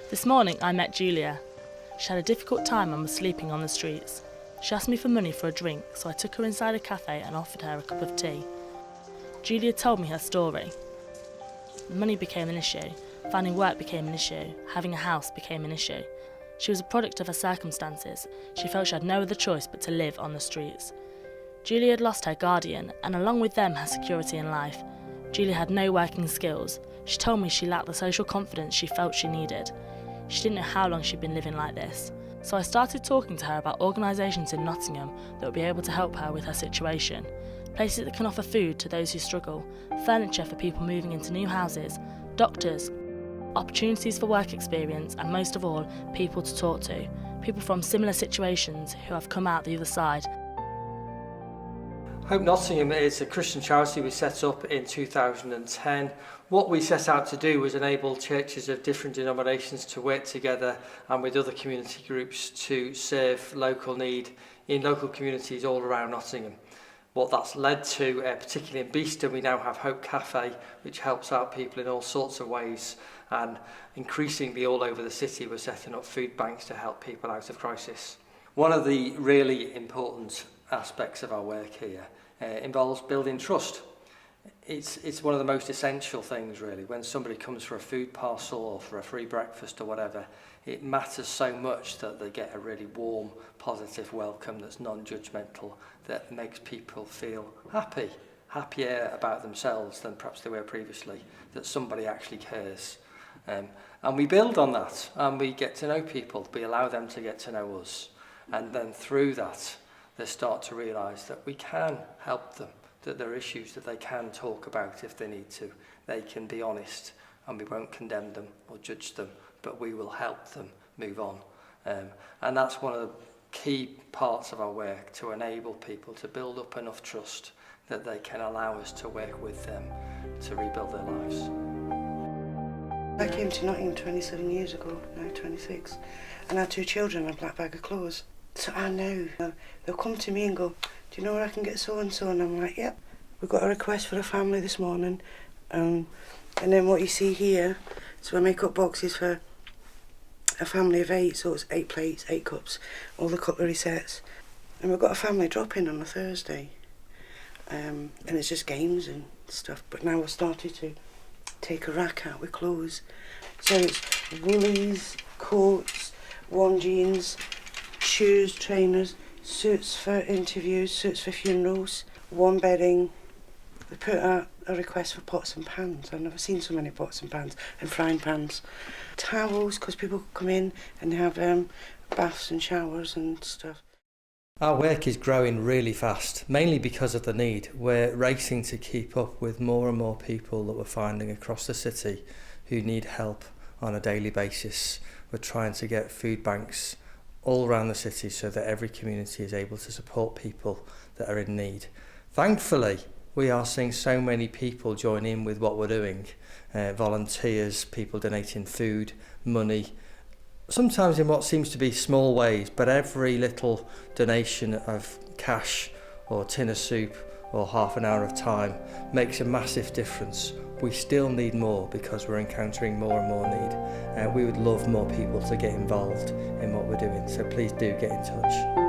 This morning I met Julia. She had a difficult time and was sleeping on the streets. She asked me for money for a drink, so I took her inside a cafe and offered her a cup of tea. Julia told me her story. Money became an issue, finding work became an issue, having a house became an issue. She was a product of her circumstances. She felt she had no other choice but to live on the streets. Julia had lost her guardian, and along with them her security in life. Julia had no working skills. She told me she lacked the social confidence she felt she needed. She didn't know how long she'd been living like this. So I started talking to her about organisations in Nottingham that would be able to help her with her situation. Places that can offer food to those who struggle, furniture for people moving into new houses, doctors, opportunities for work experience, and most of all, people to talk to. People from similar situations who have come out the other side. Hope Nottingham is a Christian charity we set up in 2010. What we set out to do was enable churches of different denominations to work together and with other community groups to serve local need in local communities all around Nottingham. What that's led to, particularly in Beeston, we now have Hope Cafe, which helps out people in all sorts of ways, and increasingly all over the city we're setting up food banks to help people out of crisis. One of the really important aspects of our work here involves building trust. It's one of the most essential things, really. When somebody comes for a food parcel or for a free breakfast or whatever, it matters so much that they get a really warm, positive welcome that's non-judgmental, that makes people feel happier about themselves than perhaps they were previously, that somebody actually cares. And we build on that, and we get to know people, we allow them to get to know us, and then through that they start to realise that we can help them, that there are issues that they can talk about if they need to. They can be honest, and we won't condemn them or judge them, but we will help them move on. And that's one of the key parts of our work, to enable people to build up enough trust that they can allow us to work with them to rebuild their lives. I came to Nottingham 27 years ago, now 26, and I had 2 children and a black bag of clothes. So I know they'll come to me and go, do you know where I can get so and so? And I'm like, yep. We've got a request for a family this morning. And then what you see here, so I make up boxes for a family of 8, so it's 8 plates, 8 cups, all the cutlery sets. And we've got a family drop-in on a Thursday. And it's just games and stuff. But now we've started to take a rack out with clothes. So it's woolies, coats, warm jeans, shoes, trainers, suits for interviews, suits for funerals, warm bedding. We put out a request for pots and pans. I've never seen so many pots and pans, and frying pans. Towels, because people come in and have baths and showers and stuff. Our work is growing really fast, mainly because of the need. We're racing to keep up with more and more people that we're finding across the city who need help on a daily basis. We're trying to get food banks all around the city so that every community is able to support people that are in need. Thankfully, we are seeing so many people join in with what we're doing. Volunteers, people donating food, money, sometimes in what seems to be small ways, but every little donation of cash or a tin of soup or half an hour of time makes a massive difference. We still need more because we're encountering more and more need. We would love more people to get involved in what we're doing, so please do get in touch.